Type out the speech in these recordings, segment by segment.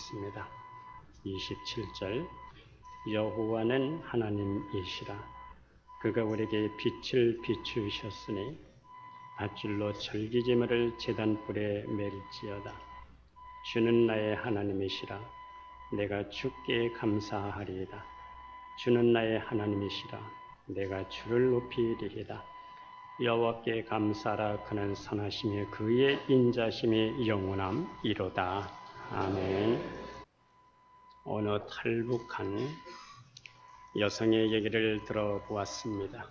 읽겠습니다. 27절 여호와는 하나님이시라. 그가 우리에게 빛을 비추셨으니 밧줄로 절기제물을 제단불에 매릴지어다. 주는 나의 하나님이시라. 내가 주께 감사하리이다. 주는 나의 하나님이시라. 내가 주를 높이리이다. 여호와께 감사하라. 그는 선하시며 그의 인자심이 영원함이로다. 아멘. 어느 탈북한 여성의 얘기를 들어보았습니다.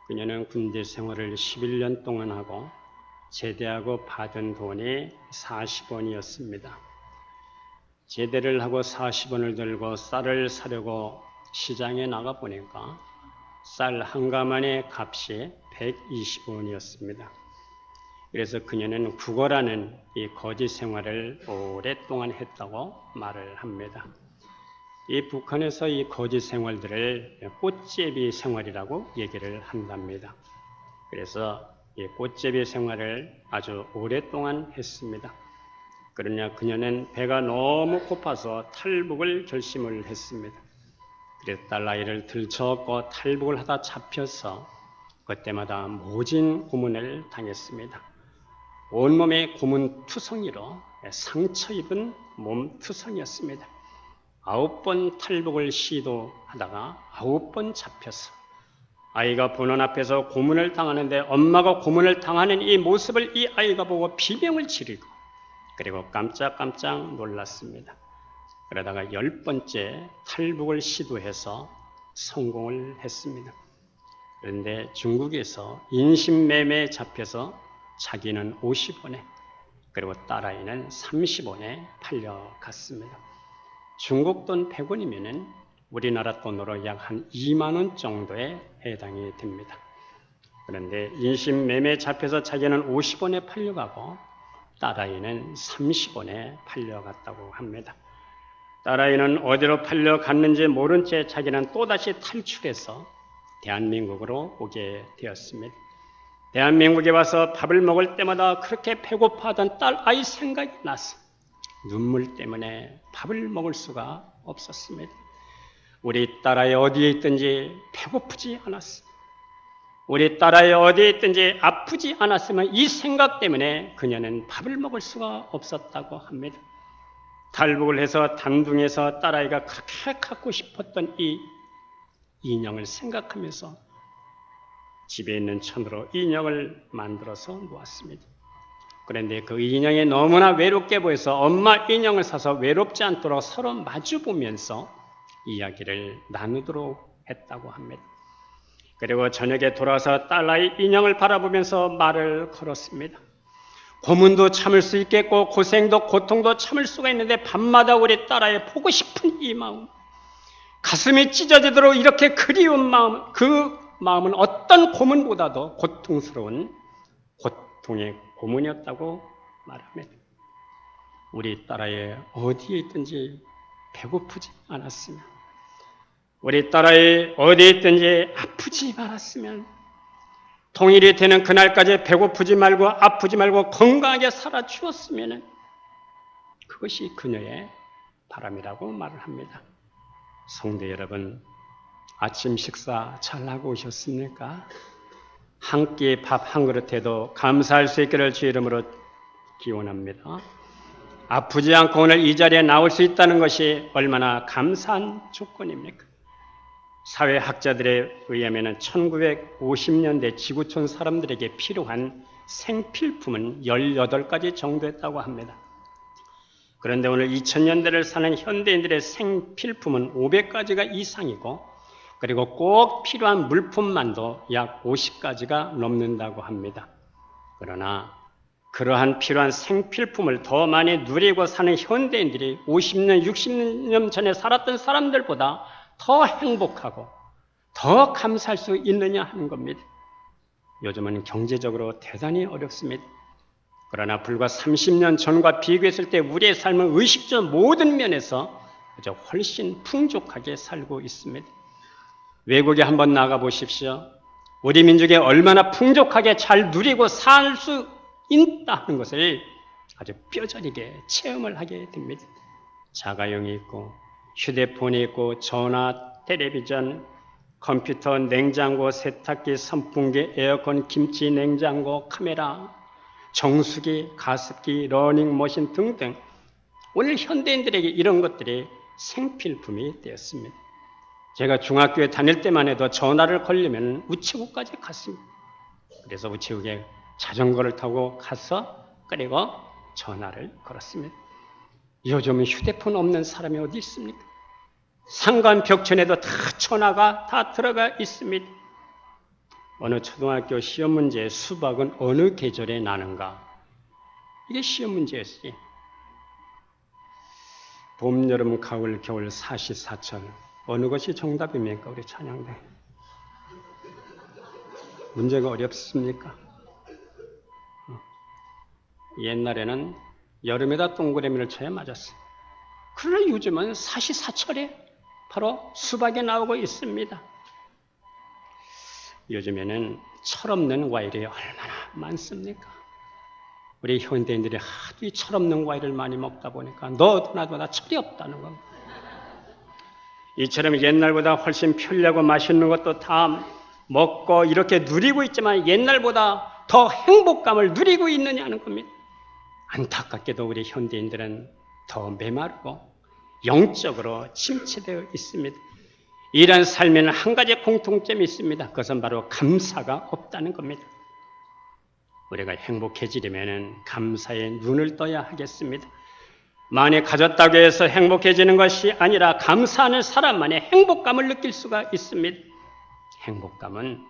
그녀는 군대 생활을 11년 동안 하고 제대하고 받은 돈이 40원이었습니다. 제대를 하고 40원을 들고 쌀을 사려고 시장에 나가보니까 쌀 한 가마의 값이 120원이었습니다. 그래서 그녀는 구걸하는 이 거지 생활을 오랫동안 했다고 말을 합니다. 이 북한에서 이 거지 생활들을 꽃제비 생활이라고 얘기를 한답니다. 그래서 이 꽃제비 생활을 아주 오랫동안 했습니다. 그러나 그녀는 배가 너무 고파서 탈북을 결심을 했습니다. 그래서 딸아이를 들쳐업고 탈북을 하다 잡혀서 그때마다 모진 고문을 당했습니다. 온몸에 고문 투성이로 상처 입은 몸 투성이었습니다. 9번 탈북을 시도하다가 9번 잡혀서 아이가 보는 앞에서 고문을 당하는데 엄마가 고문을 당하는 이 모습을 이 아이가 보고 비명을 지르고 그리고 깜짝깜짝 놀랐습니다. 그러다가 10번째 탈북을 시도해서 성공을 했습니다. 그런데 중국에서 인신매매에 잡혀서 자기는 50원에 그리고 딸아이는 30원에 팔려갔습니다. 중국 돈 100원이면 우리나라 돈으로 약 한 2만 원 정도에 해당이 됩니다. 그런데 인신매매에 잡혀서 자기는 50원에 팔려가고 딸아이는 30원에 팔려갔다고 합니다. 딸아이는 어디로 팔려갔는지 모른 채 자기는 또다시 탈출해서 대한민국으로 오게 되었습니다. 대한민국에 와서 밥을 먹을 때마다 그렇게 배고파하던 딸아이 생각이 나서 눈물 때문에 밥을 먹을 수가 없었습니다. 우리 딸아이 어디에 있든지 배고프지 않았습니다. 우리 딸아이 어디에 있든지 아프지 않았으면 이 생각 때문에 그녀는 밥을 먹을 수가 없었다고 합니다. 탈북을 해서 단둥에서 딸아이가 그렇게 갖고 싶었던 이 인형을 생각하면서 집에 있는 천으로 인형을 만들어서 놓았습니다. 그런데 그 인형이 너무나 외롭게 보여서 엄마 인형을 사서 외롭지 않도록 서로 마주보면서 이야기를 나누도록 했다고 합니다. 그리고 저녁에 돌아와서 딸아이 인형을 바라보면서 말을 걸었습니다. 고문도 참을 수 있겠고 고생도 고통도 참을 수가 있는데 밤마다 우리 딸아이 보고 싶은 이 마음, 가슴이 찢어지도록 이렇게 그리운 마음, 그 마음은 어떤 고문보다도 고통스러운 고통의 고문이었다고 말합니다. 우리 딸아이 어디에 있든지 배고프지 않았으면, 우리 딸아이 어디에 있든지 아프지 말았으면, 통일이 되는 그날까지 배고프지 말고 아프지 말고 건강하게 살아 주었으면 그것이 그녀의 바람이라고 말을 합니다. 성도 여러분, 아침 식사 잘하고 오셨습니까? 한 끼 밥 한 그릇에도 감사할 수 있기를 주 이름으로 기원합니다. 아프지 않고 오늘 이 자리에 나올 수 있다는 것이 얼마나 감사한 조건입니까? 사회학자들에 의하면 1950년대 지구촌 사람들에게 필요한 생필품은 18가지 정도였다고 합니다. 그런데 오늘 2000년대를 사는 현대인들의 생필품은 500가지가 이상이고 그리고 꼭 필요한 물품만도 약 50가지가 넘는다고 합니다. 그러나 그러한 필요한 생필품을 더 많이 누리고 사는 현대인들이 50년, 60년 전에 살았던 사람들보다 더 행복하고 더 감사할 수 있느냐 하는 겁니다. 요즘은 경제적으로 대단히 어렵습니다. 그러나 불과 30년 전과 비교했을 때 우리의 삶은 의식적 모든 면에서 아주 훨씬 풍족하게 살고 있습니다. 외국에 한번 나가 보십시오. 우리 민족이 얼마나 풍족하게 잘 누리고 살 수 있다 하는 것을 아주 뼈저리게 체험을 하게 됩니다. 자가용이 있고 휴대폰이 있고 전화, 텔레비전, 컴퓨터, 냉장고, 세탁기, 선풍기, 에어컨, 김치, 냉장고, 카메라, 정수기, 가습기, 러닝머신 등등 오늘 현대인들에게 이런 것들이 생필품이 되었습니다. 제가 중학교에 다닐 때만 해도 전화를 걸려면 우체국까지 갔습니다. 그래서 우체국에 자전거를 타고 가서 그리고 전화를 걸었습니다. 요즘은 휴대폰 없는 사람이 어디 있습니까? 상간 벽천에도 다 전화가 다 들어가 있습니다. 어느 초등학교 시험 문제에 수박은 어느 계절에 나는가? 이게 시험 문제였어요. 봄, 여름, 가을, 겨울, 사시사철 어느 것이 정답입니까? 우리 찬양대. 문제가 어렵습니까? 옛날에는 여름에다 동그라미를 쳐야 맞았어요. 그러나 요즘은 사시사철에 바로 수박이 나오고 있습니다. 요즘에는 철없는 과일이 얼마나 많습니까? 우리 현대인들이 하도 이 철없는 과일을 많이 먹다 보니까 너도 나도 다 철이 없다는 겁니다. 이처럼 옛날보다 훨씬 편리하고 맛있는 것도 다 먹고 이렇게 누리고 있지만 옛날보다 더 행복감을 누리고 있느냐는 겁니다. 안타깝게도 우리 현대인들은 더 메마르고 영적으로 침체되어 있습니다. 이런 삶에는 한 가지 공통점이 있습니다. 그것은 바로 감사가 없다는 겁니다. 우리가 행복해지려면 감사에 눈을 떠야 하겠습니다. 많이 가졌다고 해서 행복해지는 것이 아니라 감사하는 사람만의 행복감을 느낄 수가 있습니다. 행복감은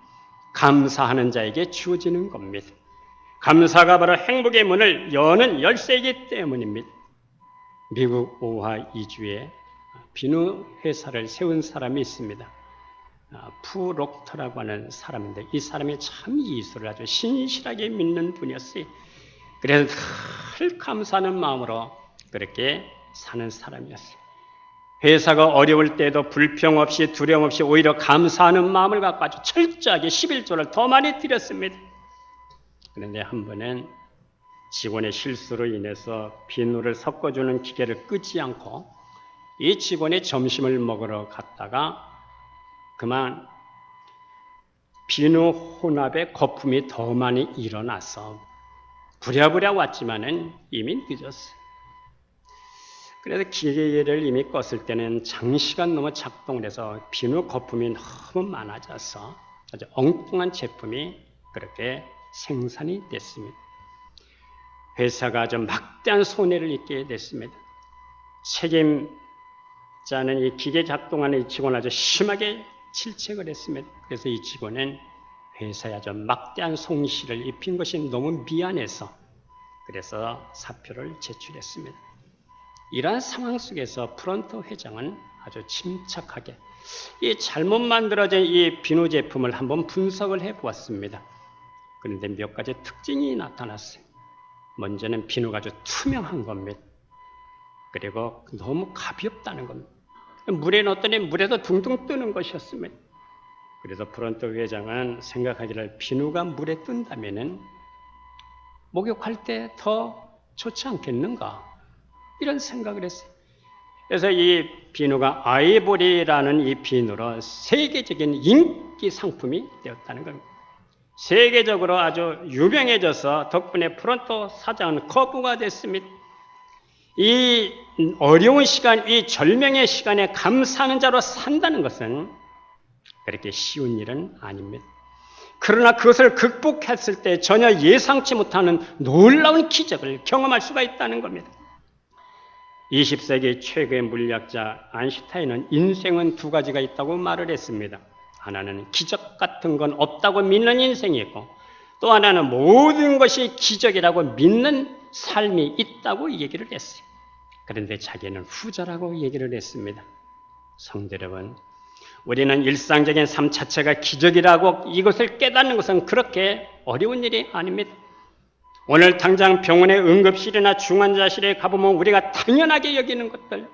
감사하는 자에게 주어지는 겁니다. 감사가 바로 행복의 문을 여는 열쇠이기 때문입니다. 미국 오하 이주에 비누 회사를 세운 사람이 있습니다. 푸록터라고 하는 사람인데 이 사람이 참 예수를 아주 신실하게 믿는 분이었어요. 그래서 늘 감사하는 마음으로 그렇게 사는 사람이었어요. 회사가 어려울 때도 불평 없이 두려움 없이 오히려 감사하는 마음을 갖고 아주 철저하게 11조를 더 많이 드렸습니다. 그런데 한 번은 직원의 실수로 인해서 비누를 섞어주는 기계를 끄지 않고 이 직원의 점심을 먹으러 갔다가 그만 비누 혼합에 거품이 더 많이 일어나서 부랴부랴 왔지만은 이미 늦었어요. 그래서 기계를 이미 껐을 때는 장시간 넘어 작동을 해서 비누 거품이 너무 많아져서 아주 엉뚱한 제품이 그렇게 생산이 됐습니다. 회사가 아주 막대한 손해를 입게 됐습니다. 책임자는 이 기계 작동하는 이 직원을 아주 심하게 질책을 했습니다. 그래서 이 직원은 회사에 아주 막대한 손실을 입힌 것이 너무 미안해서 그래서 사표를 제출했습니다. 이러한 상황 속에서 프론트 회장은 아주 침착하게 이 잘못 만들어진 이 비누 제품을 한번 분석을 해보았습니다. 그런데 몇 가지 특징이 나타났어요. 먼저는 비누가 아주 투명한 겁니다. 그리고 너무 가볍다는 겁니다. 물에 넣었더니 물에서 둥둥 뜨는 것이었습니다. 그래서 프론트 회장은 생각하기를 비누가 물에 뜬다면은 목욕할 때 더 좋지 않겠는가? 이런 생각을 했어요. 그래서 이 비누가 아이보리라는 이 비누로 세계적인 인기 상품이 되었다는 겁니다. 세계적으로 아주 유명해져서 덕분에 프론토 사장은 거부가 됐습니다. 이 어려운 시간, 이 절명의 시간에 감사하는 자로 산다는 것은 그렇게 쉬운 일은 아닙니다. 그러나 그것을 극복했을 때 전혀 예상치 못하는 놀라운 기적을 경험할 수가 있다는 겁니다. 20세기 최고의 물리학자 아인슈타인은 인생은 두 가지가 있다고 말을 했습니다. 하나는 기적 같은 건 없다고 믿는 인생이 있고 또 하나는 모든 것이 기적이라고 믿는 삶이 있다고 얘기를 했어요. 그런데 자기는 후자라고 얘기를 했습니다. 성도 여러분, 우리는 일상적인 삶 자체가 기적이라고 이것을 깨닫는 것은 그렇게 어려운 일이 아닙니다. 오늘 당장 병원의 응급실이나 중환자실에 가보면 우리가 당연하게 여기는 것들,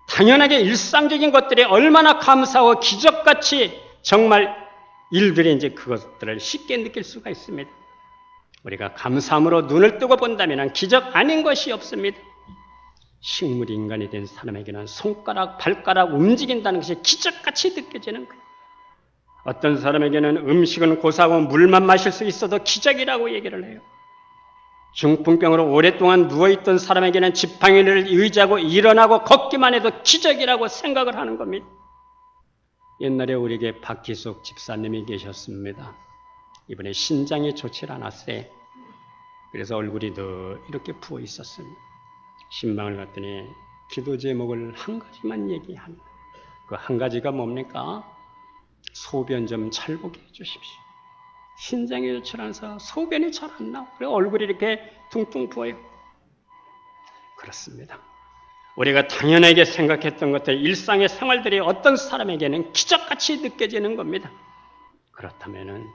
당연하게 일상적인 것들이 얼마나 감사하고 기적같이 정말 일들인지 그것들을 쉽게 느낄 수가 있습니다. 우리가 감사함으로 눈을 뜨고 본다면 기적 아닌 것이 없습니다. 식물 인간이 된 사람에게는 손가락, 발가락 움직인다는 것이 기적같이 느껴지는 거예요. 어떤 사람에게는 음식은 고사하고 물만 마실 수 있어도 기적이라고 얘기를 해요. 중풍병으로 오랫동안 누워있던 사람에게는 지팡이를 의지하고 일어나고 걷기만 해도 기적이라고 생각을 하는 겁니다. 옛날에 우리에게 박기숙 집사님이 계셨습니다. 이번에 신장이 좋지 않았어요. 그래서 얼굴이 더 이렇게 부어 있었습니다. 신방을 갔더니 기도 제목을 한 가지만 얘기하는 그 한 가지가 뭡니까? 소변 좀 잘 보게 해주십시오. 신장이 좋지 않아서 소변이 잘 안 나와. 그리고 얼굴이 이렇게 퉁퉁 부어요. 그렇습니다. 우리가 당연하게 생각했던 것들, 일상의 생활들이 어떤 사람에게는 기적같이 느껴지는 겁니다. 그렇다면은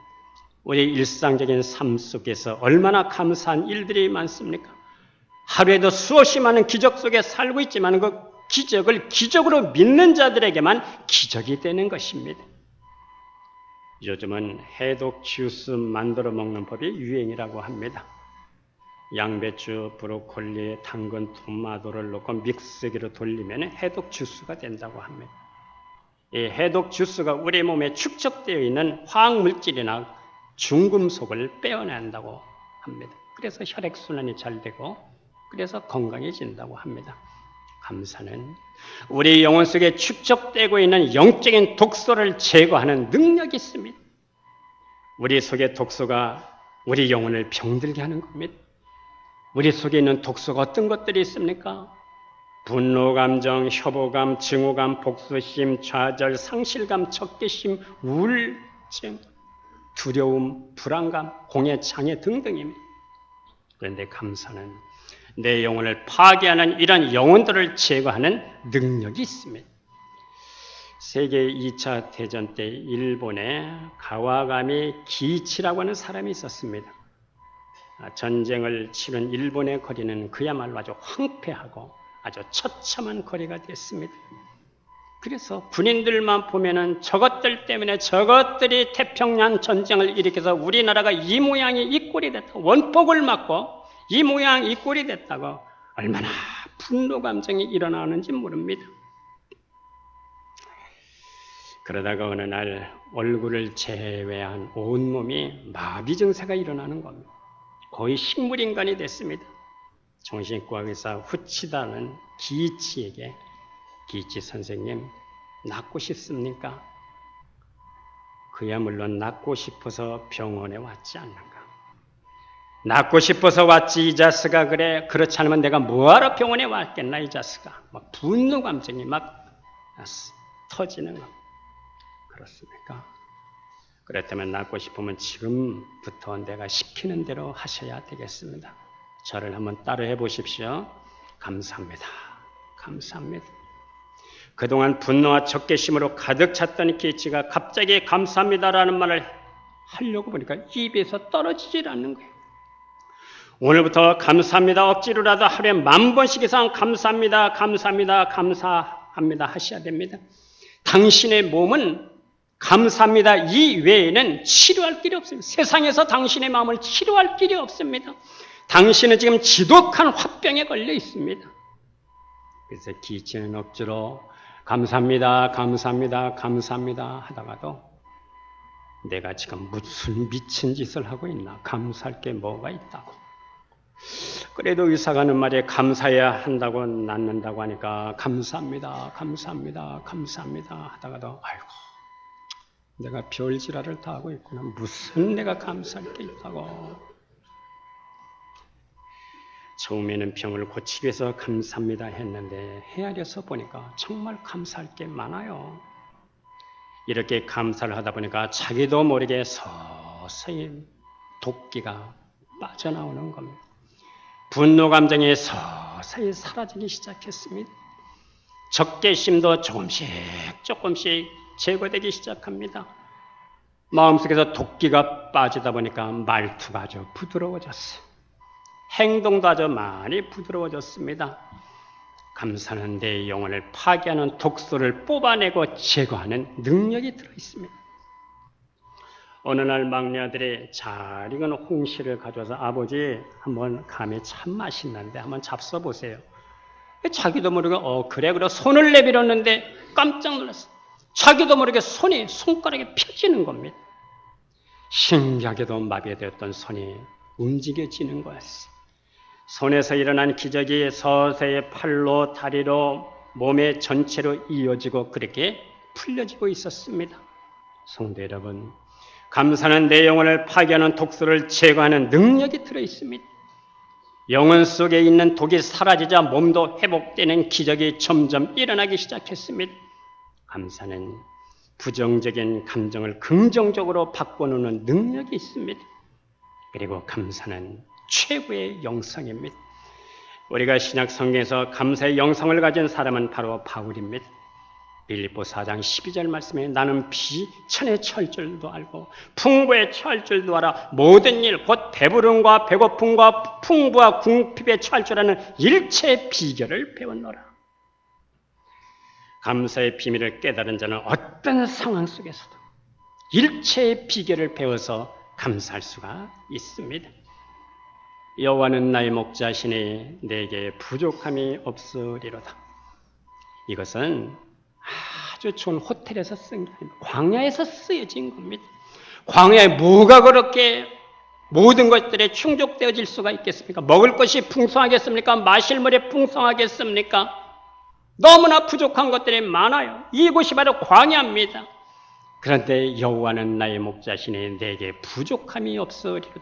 우리 일상적인 삶 속에서 얼마나 감사한 일들이 많습니까? 하루에도 수없이 많은 기적 속에 살고 있지만 그 기적을 기적으로 믿는 자들에게만 기적이 되는 것입니다. 요즘은 해독 주스 만들어 먹는 법이 유행이라고 합니다. 양배추, 브로콜리, 당근, 토마토를 넣고 믹서기로 돌리면 해독 주스가 된다고 합니다. 이 해독 주스가 우리 몸에 축적되어 있는 화학물질이나 중금속을 빼어낸다고 합니다. 그래서 혈액순환이 잘 되고 그래서 건강해진다고 합니다. 감사는 우리 영혼 속에 축적되고 있는 영적인 독소를 제거하는 능력이 있습니다. 우리 속의 독소가 우리 영혼을 병들게 하는 겁니다. 우리 속에 있는 독소가 어떤 것들이 있습니까? 분노감정, 협오감, 증오감, 복수심, 좌절, 상실감, 적개심, 우울증, 두려움, 불안감, 공해, 장애 등등입니다. 그런데 감사는 내 영혼을 파괴하는 이런 영혼들을 제거하는 능력이 있습니다. 세계 2차 대전 때 일본에 가와가미 기이치라고 하는 사람이 있었습니다. 전쟁을 치른 일본의 거리는 그야말로 아주 황폐하고 아주 처참한 거리가 됐습니다. 그래서 군인들만 보면은 저것들 때문에 저것들이 태평양 전쟁을 일으켜서 우리나라가 이 모양이 이 꼴이 됐다. 원폭을 맞고 이 모양 이 꼴이 됐다고 얼마나 분노 감정이 일어나는지 모릅니다. 그러다가 어느 날 얼굴을 제외한 온몸이 마비 증세가 일어나는 겁니다. 거의 식물인간이 됐습니다. 정신과 의사 후치다는 기이치에게 기이치 선생님 낫고 싶습니까? 그야 물론 낫고 싶어서 병원에 왔지 않는가. 낫고 싶어서 왔지 이 자스가 그래. 그렇지 않으면 내가 뭐하러 병원에 왔겠나 이 자스가. 막 분노 감정이 막 터지는 것. 그렇습니까? 그렇다면 낫고 싶으면 지금부터 내가 시키는 대로 하셔야 되겠습니다. 저를 한번 따라해 보십시오. 감사합니다. 감사합니다. 그동안 분노와 적개심으로 가득 찼던 기치가 갑자기 감사합니다라는 말을 하려고 보니까 입에서 떨어지질 않는 거예요. 오늘부터 감사합니다. 억지로라도 하루에 10,000번씩 이상 감사합니다. 감사합니다. 감사합니다 하셔야 됩니다. 당신의 몸은 감사합니다. 이 외에는 치료할 길이 없습니다. 세상에서 당신의 마음을 치료할 길이 없습니다. 당신은 지금 지독한 화병에 걸려 있습니다. 그래서 기치는 억지로 감사합니다. 감사합니다. 감사합니다 하다가도 내가 지금 무슨 미친 짓을 하고 있나? 감사할 게 뭐가 있다고. 그래도 의사가 하는 말에 감사해야 한다고 낫는다고 하니까 감사합니다. 감사합니다. 감사합니다 하다가도 아이고 내가 별지랄을 다 하고 있구나. 무슨 내가 감사할 게 있다고. 처음에는 병을 고치기 위해서 감사합니다 했는데 헤아려서 보니까 정말 감사할 게 많아요. 이렇게 감사를 하다 보니까 자기도 모르게 서서히 도끼가 빠져나오는 겁니다. 분노 감정이 서서히 사라지기 시작했습니다. 적개심도 조금씩 제거되기 시작합니다. 마음속에서 도끼가 빠지다 보니까 말투가 아주 부드러워졌어요. 행동도 아주 많이 부드러워졌습니다. 감사는 내 영혼을 파괴하는 독소를 뽑아내고 제거하는 능력이 들어있습니다. 어느 날 막내 아들이 잘 익은 홍시를 가져와서 아버지 한번 감이 참 맛있는데 한번 잡숴보세요. 자기도 모르게 그래 손을 내밀었는데 깜짝 놀랐어요. 자기도 모르게 손가락이 펴지는 겁니다. 신기하게도 마비되었던 손이 움직여지는 거였어요. 손에서 일어난 기적이 서서히 팔로 다리로 몸의 전체로 이어지고 그렇게 풀려지고 있었습니다. 성도 여러분, 감사는 내 영혼을 파괴하는 독소를 제거하는 능력이 들어있습니다. 영혼 속에 있는 독이 사라지자 몸도 회복되는 기적이 점점 일어나기 시작했습니다. 감사는 부정적인 감정을 긍정적으로 바꿔놓는 능력이 있습니다. 그리고 감사는 최고의 영성입니다. 우리가 신약 성경에서 감사의 영성을 가진 사람은 바로 바울입니다. 빌립보 4장 12절 말씀에 나는 비천에 처할 줄도 알고 풍부에 처할 줄도 알아 모든 일 곧 배부름과 배고픔과 풍부와 궁핍에 처할 줄 아는 일체의 비결을 배웠노라. 감사의 비밀을 깨달은 자는 어떤 상황 속에서도 일체의 비결을 배워서 감사할 수가 있습니다. 여호와는 나의 목자시니 내게 부족함이 없으리로다. 이것은 아주 좋은 호텔에서 쓴 게 아닙니다. 광야에서 쓰여진 겁니다. 광야에 뭐가 그렇게 모든 것들에 충족되어질 수가 있겠습니까? 먹을 것이 풍성하겠습니까? 마실 물이 풍성하겠습니까? 너무나 부족한 것들이 많아요. 이곳이 바로 광야입니다. 그런데 여호와는 나의 목자시니 내게 부족함이 없으리로다.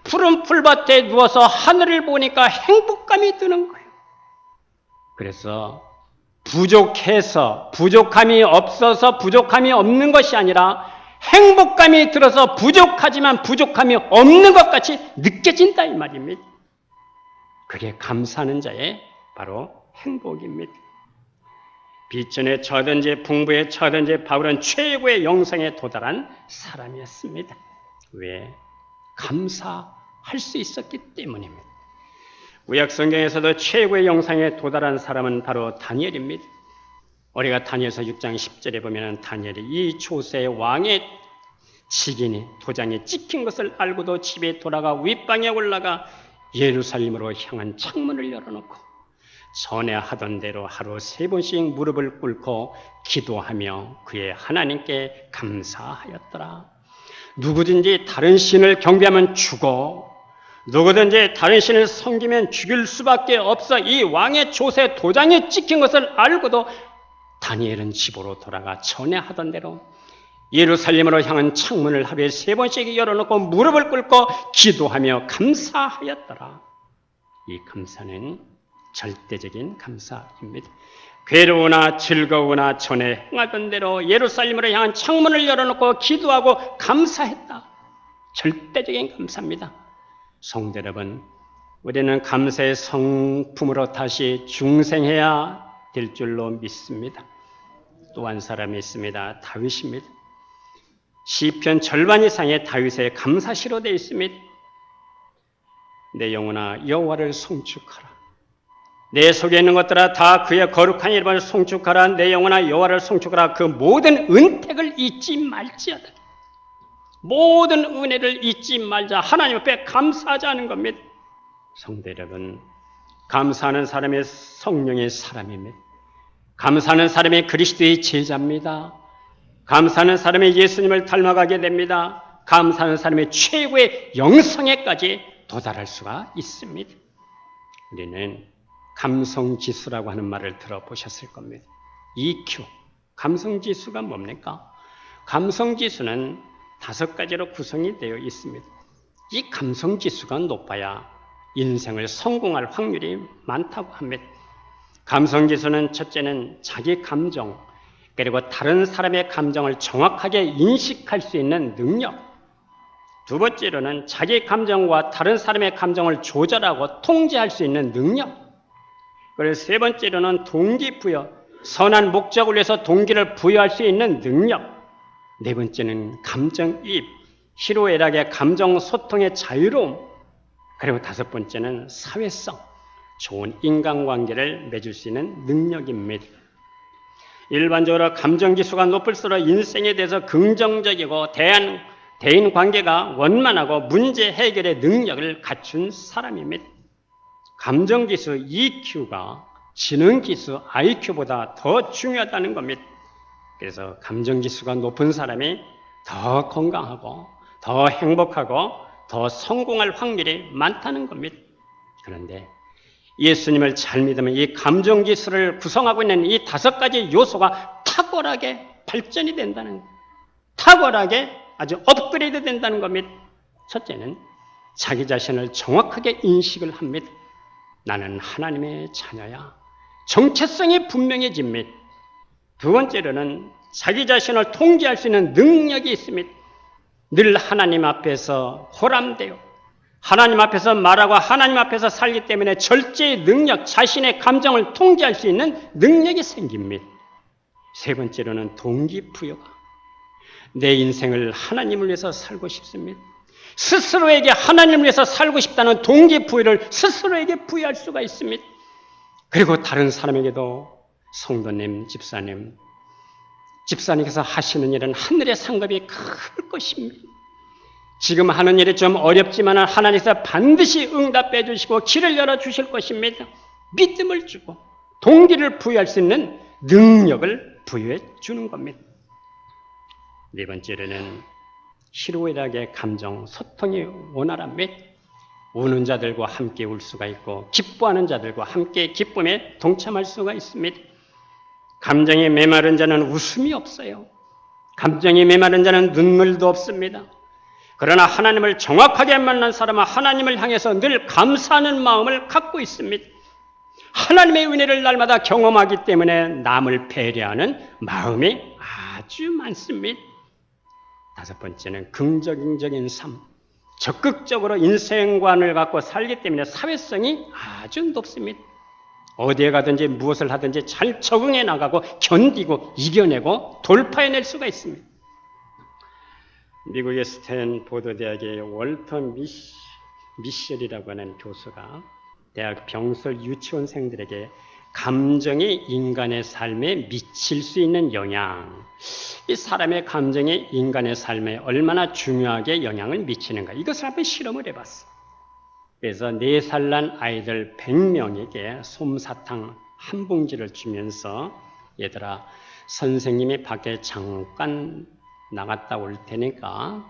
푸른 풀밭에 누워서 하늘을 보니까 행복감이 드는 거예요. 그래서 부족해서 부족함이 없어서 부족함이 없는 것이 아니라 행복감이 들어서 부족하지만 부족함이 없는 것 같이 느껴진다 이 말입니다. 그게 감사하는 자의 바로 행복입니다. 비천에 처하든지 풍부에 처하든지 바울은 최고의 영성에 도달한 사람이었습니다. 왜? 감사할 수 있었기 때문입니다. 구약성경에서도 최고의 영성에 도달한 사람은 바로 다니엘입니다. 우리가 다니엘서 6장 10절에 보면 다니엘이 이 조세의 왕의 직인이 도장에 찍힌 것을 알고도 집에 돌아가 윗방에 올라가 예루살렘으로 향한 창문을 열어놓고 전에 하던 대로 하루 3번씩 무릎을 꿇고 기도하며 그의 하나님께 감사하였더라. 누구든지 다른 신을 경배하면 죽어 누구든지 다른 신을 섬기면 죽일 수밖에 없어. 이 왕의 조세 도장에 찍힌 것을 알고도 다니엘은 집으로 돌아가 전에 하던 대로 예루살렘으로 향한 창문을 하루에 3번씩 열어놓고 무릎을 꿇고 기도하며 감사하였더라. 이 감사는 절대적인 감사입니다. 괴로우나 즐거우나 전에 행하던 대로 예루살렘으로 향한 창문을 열어놓고 기도하고 감사했다. 절대적인 감사입니다. 성도 여러분, 우리는 감사의 성품으로 다시 중생해야 될 줄로 믿습니다. 또 한 사람이 있습니다. 다윗입니다. 시편 절반 이상의 다윗의 감사시로 되어 있습니다. 내 영혼아 여호와를 송축하라. 내 속에 있는 것들아 다 그의 거룩한 이름을 송축하라. 내 영혼아 여호와를 송축하라. 그 모든 은택을 잊지 말지어다. 모든 은혜를 잊지 말자. 하나님 앞에 감사하자는 겁니다. 성도 여러분, 감사하는 사람의 성령의 사람입니다. 감사하는 사람이 그리스도의 제자입니다. 감사하는 사람이 예수님을 닮아가게 됩니다. 감사하는 사람이 최고의 영성에까지 도달할 수가 있습니다. 우리는 감성지수라고 하는 말을 들어보셨을 겁니다. EQ, 감성지수가 뭡니까? 감성지수는 5가지로 구성이 되어 있습니다. 이 감성지수가 높아야 인생을 성공할 확률이 많다고 합니다. 감성지수는 첫째는 자기 감정, 그리고 다른 사람의 감정을 정확하게 인식할 수 있는 능력. 두 번째로는 자기 감정과 다른 사람의 감정을 조절하고 통제할 수 있는 능력. 그리고 세 번째로는 동기부여, 선한 목적을 위해서 동기를 부여할 수 있는 능력. 네 번째는 감정이입, 희로애락의 감정 소통의 자유로움. 그리고 5번째는 사회성, 좋은 인간관계를 맺을 수 있는 능력입니다. 일반적으로 감정지수가 높을수록 인생에 대해서 긍정적이고 대인관계가 원만하고 문제 해결의 능력을 갖춘 사람입니다. 감정지수 EQ가 지능지수 IQ보다 더 중요하다는 겁니다. 그래서 감정지수가 높은 사람이 더 건강하고 더 행복하고 더 성공할 확률이 많다는 겁니다. 그런데 예수님을 잘 믿으면 이 감정지수를 구성하고 있는 이 5가지 요소가 탁월하게 발전이 된다는 거예요. 탁월하게 아주 업그레이드 된다는 겁니다. 첫째는 자기 자신을 정확하게 인식을 합니다. 나는 하나님의 자녀야. 정체성이 분명해집니다. 두 번째로는 자기 자신을 통제할 수 있는 능력이 있습니다. 늘 하나님 앞에서 호람되어 하나님 앞에서 말하고 하나님 앞에서 살기 때문에 절제의 능력, 자신의 감정을 통제할 수 있는 능력이 생깁니다. 세 번째로는 동기부여가 내 인생을 하나님을 위해서 살고 싶습니다. 스스로에게 하나님을 위해서 살고 싶다는 동기부여를 스스로에게 부여할 수가 있습니다. 그리고 다른 사람에게도 성도님, 집사님께서 하시는 일은 하늘의 상급이 클 것입니다. 지금 하는 일이 좀 어렵지만 하나님께서 반드시 응답해 주시고 길을 열어주실 것입니다. 믿음을 주고 동기를 부여할 수 있는 능력을 부여해 주는 겁니다. 네 번째로는 희로애락의 감정, 소통이 원활합니다. 우는 자들과 함께 울 수가 있고 기뻐하는 자들과 함께 기쁨에 동참할 수가 있습니다. 감정이 메마른 자는 웃음이 없어요. 감정이 메마른 자는 눈물도 없습니다. 그러나 하나님을 정확하게 만난 사람은 하나님을 향해서 늘 감사하는 마음을 갖고 있습니다. 하나님의 은혜를 날마다 경험하기 때문에 남을 배려하는 마음이 아주 많습니다. 다섯 번째는 긍정적인 삶, 적극적으로 인생관을 갖고 살기 때문에 사회성이 아주 높습니다. 어디에 가든지 무엇을 하든지 잘 적응해 나가고 견디고 이겨내고 돌파해낼 수가 있습니다. 미국의 스탠포드 대학의 월터 미셸이라고 하는 교수가 대학 병설 유치원생들에게 감정이 인간의 삶에 미칠 수 있는 영향, 이 사람의 감정이 인간의 삶에 얼마나 중요하게 영향을 미치는가, 이것을 한번 실험을 해봤어요. 그래서 4살 난 아이들 100명에게 솜사탕 한 봉지를 주면서 얘들아, 선생님이 밖에 잠깐 나갔다 올 테니까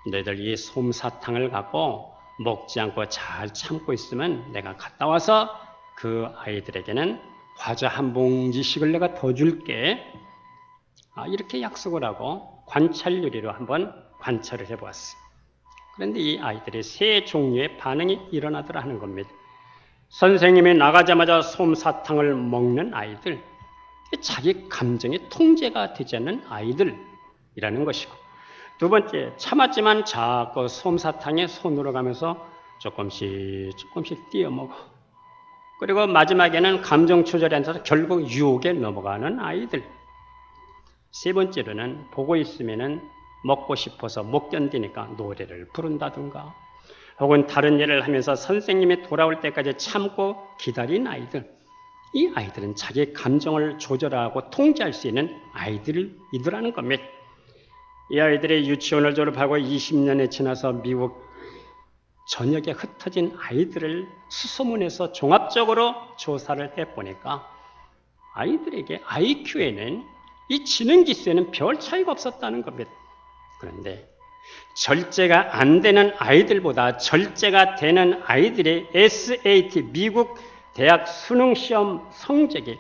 너희들 이 솜사탕을 갖고 먹지 않고 잘 참고 있으면 내가 갔다 와서 그 아이들에게는 과자 한 봉지씩을 내가 더 줄게. 이렇게 약속을 하고 관찰 유리로 한번 관찰을 해보았어요. 그런데 이 아이들이 3종류의 반응이 일어나더라 하는 겁니다. 선생님이 나가자마자 솜사탕을 먹는 아이들, 자기 감정이 통제가 되지 않는 아이들이라는 것이고, 두 번째, 참았지만 자꾸 솜사탕에 손으로 가면서 조금씩 띄어먹어. 그리고 마지막에는 감정 조절이 안 돼서 결국 유혹에 넘어가는 아이들. 세 번째로는 보고 있으면은 먹고 싶어서 못 견디니까 노래를 부른다든가 혹은 다른 일을 하면서 선생님이 돌아올 때까지 참고 기다린 아이들. 이 아이들은 자기 감정을 조절하고 통제할 수 있는 아이들이더라는 겁니다. 이 아이들이 유치원을 졸업하고 20년이 지나서 미국 전역에 흩어진 아이들을 수소문해서 종합적으로 조사를 해보니까 아이들에게 IQ에는 이 지능지수에는 별 차이가 없었다는 겁니다. 그런데 절제가 안 되는 아이들보다 절제가 되는 아이들의 SAT, 미국 대학 수능시험 성적이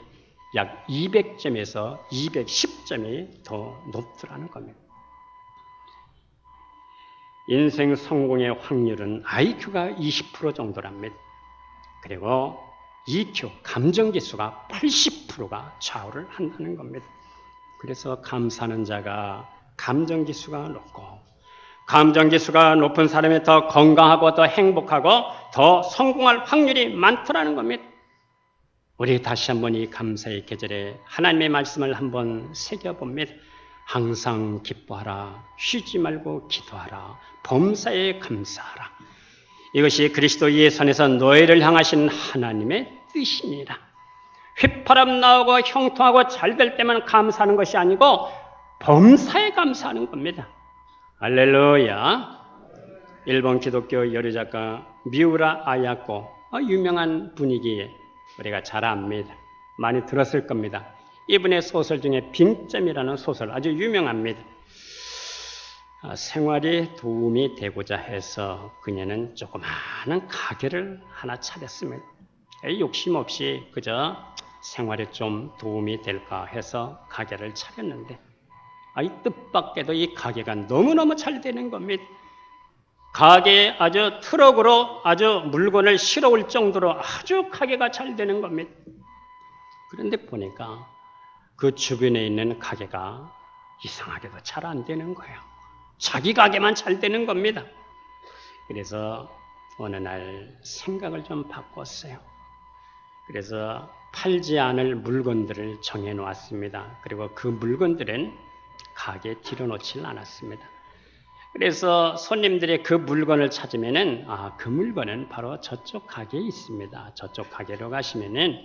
약 200점에서 210점이 더 높더라는 겁니다. 인생 성공의 확률은 IQ가 20% 정도랍니다. 그리고 EQ, 감정지수가 80%가 좌우를 한다는 겁니다. 그래서 감사하는 자가 감정지수가 높고, 감정지수가 높은 사람이 더 건강하고 더 행복하고 더 성공할 확률이 많더라는 겁니다. 우리 다시 한번 이 감사의 계절에 하나님의 말씀을 한번 새겨봅니다. 항상 기뻐하라, 쉬지 말고 기도하라, 범사에 감사하라. 이것이 그리스도 예수 안에서 너희를 향하신 하나님의 뜻이니라. 휘파람 나오고 형통하고 잘 될 때만 감사하는 것이 아니고 범사에 감사하는 겁니다. 할렐루야. 일본 기독교 여류작가 미우라 아야코, 유명한 분이기에 우리가 잘 압니다. 많이 들었을 겁니다. 이분의 소설 중에 빙점이라는 소설 아주 유명합니다. 생활에 도움이 되고자 해서 그녀는 조그마한 가게를 하나 차렸습니다. 욕심 없이 그저 생활에 좀 도움이 될까 해서 가게를 차렸는데 이 뜻밖에도 이 가게가 너무너무 잘 되는 겁니다. 가게에 아주 트럭으로 아주 물건을 실어올 정도로 아주 가게가 잘 되는 겁니다. 그런데 보니까 그 주변에 있는 가게가 이상하게도 잘 안 되는 거예요. 자기 가게만 잘 되는 겁니다. 그래서 어느 날 생각을 좀 바꿨어요. 그래서 팔지 않을 물건들을 정해 놓았습니다. 그리고 그 물건들은 가게에 들여놓지는 않았습니다. 그래서 손님들이 그 물건을 찾으면은 그 물건은 바로 저쪽 가게에 있습니다. 저쪽 가게로 가시면은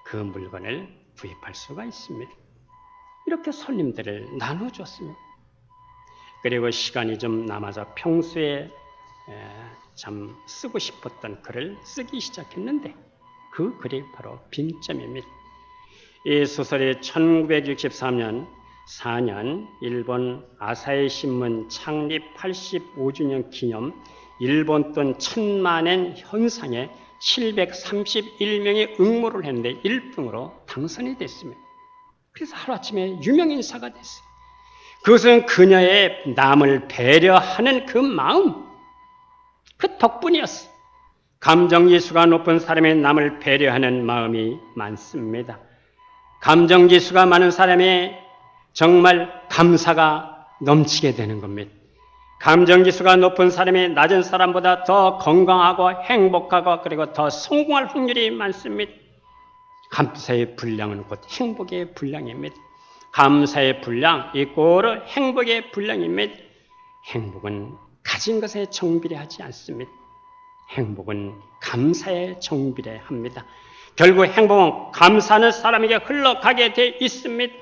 그 물건을 구입할 수가 있습니다. 이렇게 손님들을 나눠줬습니다. 그리고 시간이 좀 남아서 평소에 참 쓰고 싶었던 글을 쓰기 시작했는데 그 글이 바로 빙점입니다. 이 소설이 1963년 4년 일본 아사히 신문 창립 85주년 기념 일본 돈 1000만엔 현상에 731명이 응모를 했는데 1등으로 당선이 됐습니다. 그래서 하루아침에 유명인사가 됐어요. 그것은 그녀의 남을 배려하는 그 마음, 그 덕분이었어요. 감정지수가 높은 사람의 남을 배려하는 마음이 많습니다. 감정지수가 많은 사람의 정말 감사가 넘치게 되는 겁니다. 감정지수가 높은 사람이 낮은 사람보다 더 건강하고 행복하고 그리고 더 성공할 확률이 많습니다. 감사의 분량은 곧 행복의 분량입니다. 감사의 분량 이꼬르 행복의 분량입니다. 행복은 가진 것에 정비례하지 않습니다. 행복은 감사에 정비례합니다. 결국 행복은 감사하는 사람에게 흘러가게 돼 있습니다.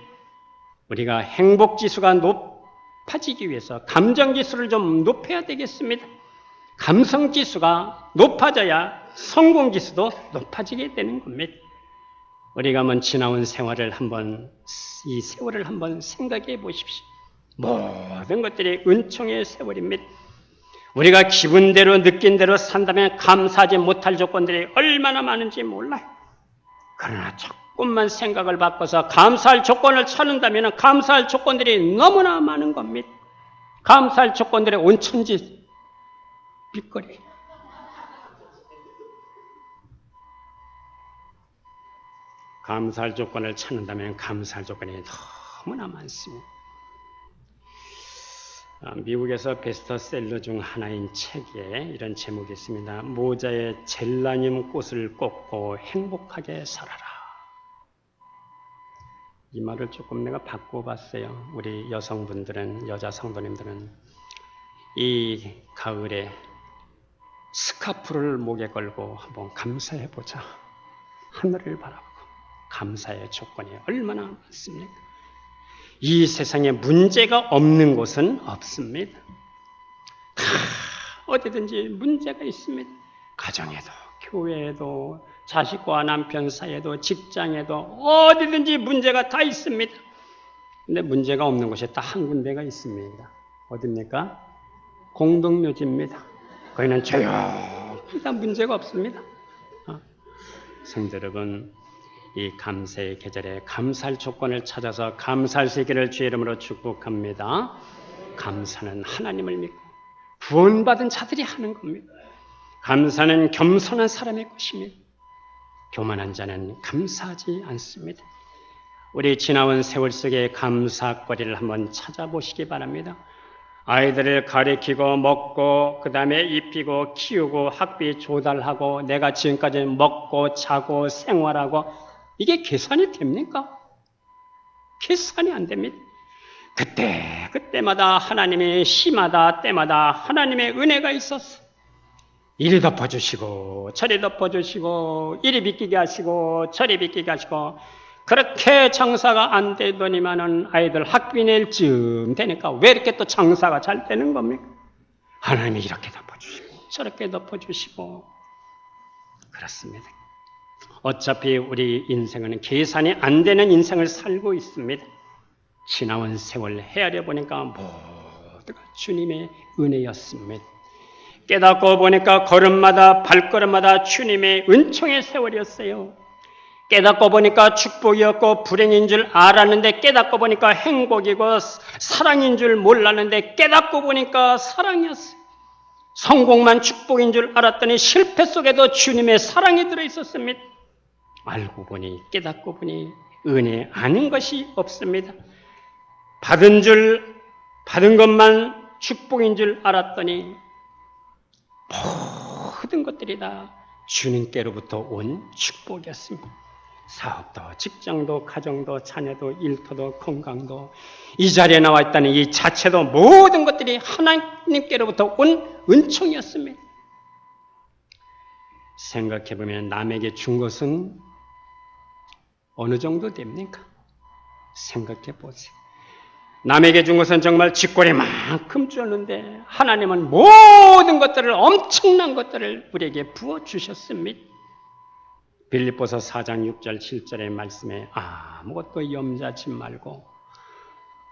우리가 행복지수가 높아지기 위해서 감정지수를 좀 높여야 되겠습니다. 감성지수가 높아져야 성공지수도 높아지게 되는 겁니다. 우리가 한번 지나온 생활을 이 세월을 한번 생각해 보십시오. 모든 것들이 은총의 세월입니다. 우리가 기분대로 느낀 대로 산다면 감사하지 못할 조건들이 얼마나 많은지 몰라요. 그러나 조금만 생각을 바꿔서 감사할 조건을 찾는다면 감사할 조건들이 너무나 많은 겁니다. 감사할 조건들의 온천지 빛거리. 감사할 조건을 찾는다면 감사할 조건이 너무나 많습니다. 미국에서 베스트셀러 중 하나인 책에 이런 제목이 있습니다. 모자에 젤라늄 꽃을 꽂고 행복하게 살아라. 이 말을 조금 내가 바꿔봤어요. 우리 여성분들은, 여자 성도님들은 이 가을에 스카프를 목에 걸고 한번 감사해보자. 하늘을 바라보고 감사의 조건이 얼마나 많습니까? 이 세상에 문제가 없는 곳은 없습니다. 어디든지 문제가 있습니다. 가정에도, 교회에도, 자식과 남편 사이에도, 직장에도 어디든지 문제가 다 있습니다. 근데 문제가 없는 곳이 딱 한 군데가 있습니다. 어디입니까? 공동묘지입니다. 거기는 조용히 문제가 없습니다. 성도 여러분, 이 감사의 계절에 감사할 조건을 찾아서 감사할 수 있기를 주의 이름으로 축복합니다. 감사는 하나님을 믿고 구원받은 자들이 하는 겁니다. 감사는 겸손한 사람의 것입니다. 교만한 자는 감사하지 않습니다. 우리 지나온 세월 속의 감사거리를 한번 찾아보시기 바랍니다. 아이들을 가르치고 먹고 그 다음에 입히고 키우고 학비 조달하고 내가 지금까지 먹고 자고 생활하고 이게 계산이 됩니까? 계산이 안 됩니다. 그때마다 하나님의 시마다 때마다 하나님의 은혜가 있었어. 이리 덮어주시고 저리 덮어주시고 이리 비키게 하시고 저리 비키게 하시고 그렇게 장사가 안 되더니만은 아이들 학비 낼 즈음 되니까 왜 이렇게 또 장사가 잘 되는 겁니까? 하나님이 이렇게 덮어주시고 저렇게 덮어주시고 그렇습니다. 어차피 우리 인생은 계산이 안 되는 인생을 살고 있습니다. 지나온 세월 헤아려 보니까 모두가 주님의 은혜였습니다. 깨닫고 보니까 걸음마다 발걸음마다 주님의 은총의 세월이었어요. 깨닫고 보니까 축복이었고 불행인 줄 알았는데 깨닫고 보니까 행복이고 사랑인 줄 몰랐는데 깨닫고 보니까 사랑이었어요. 성공만 축복인 줄 알았더니 실패 속에도 주님의 사랑이 들어있었습니다. 알고 보니 깨닫고 보니 은혜 아닌 것이 없습니다. 받은 것만 축복인 줄 알았더니 모든 것들이 다 주님께로부터 온 축복이었습니다. 사업도, 직장도, 가정도, 자녀도, 일터도, 건강도, 이 자리에 나와 있다는 이 자체도 모든 것들이 하나님께로부터 온 은총이었습니다. 생각해보면 남에게 준 것은 어느 정도 됩니까? 생각해보세요. 남에게 준 것은 정말 쥐꼬리만큼 줬는데 하나님은 모든 것들을, 엄청난 것들을 우리에게 부어주셨습니다. 빌립보서 4장 6절 7절의 말씀에 아무것도 염려하지 말고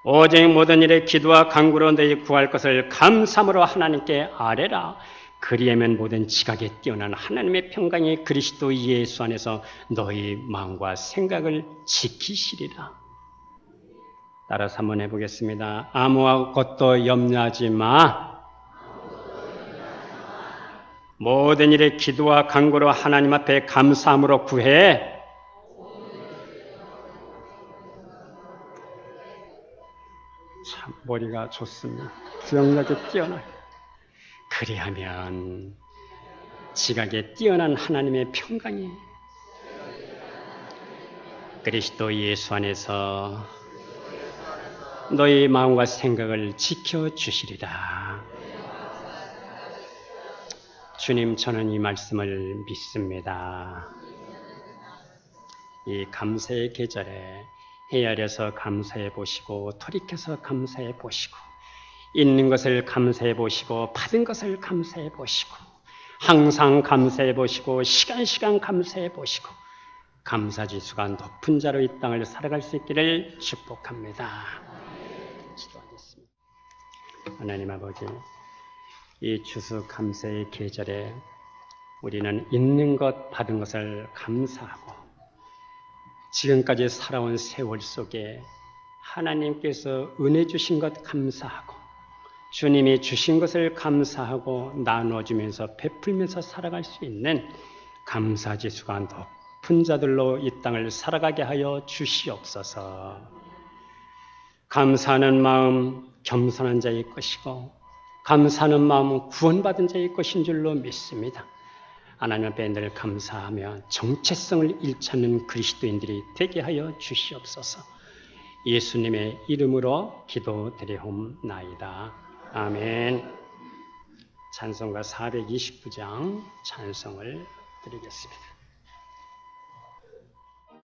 오직 모든 일에 기도와 간구로 너희 구할 것을 감사함으로 하나님께 아뢰라. 그리하면 모든 지각에 뛰어난 하나님의 평강이 그리스도 예수 안에서 너희 마음과 생각을 지키시리라. 따라서 한번 해보겠습니다. 아무것도 염려하지 마. 모든 일에 기도와 간구로 하나님 앞에 감사함으로 구해. 참 머리가 좋습니다. 기억력이 뛰어나요. 그리하면 지각에 뛰어난 하나님의 평강이 그리스도 예수 안에서 너희 마음과 생각을 지켜주시리라. 주님, 저는 이 말씀을 믿습니다. 이 감사의 계절에 헤아려서 감사해 보시고 돌이켜서 감사해 보시고 있는 것을 감사해 보시고 받은 것을 감사해 보시고 항상 감사해 보시고 시간 감사해 보시고 감사지수가 높은 자로 이 땅을 살아갈 수 있기를 축복합니다. 기도하겠습니다. 하나님 아버지, 이 추수감사의 계절에 우리는 있는 것 받은 것을 감사하고 지금까지 살아온 세월 속에 하나님께서 은혜 주신 것 감사하고 주님이 주신 것을 감사하고 나눠주면서 베풀면서 살아갈 수 있는 감사지수가 높은 자들로 이 땅을 살아가게 하여 주시옵소서. 감사하는 마음 겸손한 자의 것이고 감사하는 마음은 구원받은 자의 것인 줄로 믿습니다. 하나님 앞에 늘 감사하며 정체성을 잃지 그리스도인들이 되게 하여 주시옵소서. 예수님의 이름으로 기도드리옵나이다. 아멘. 찬송가 429장 찬송을 드리겠습니다.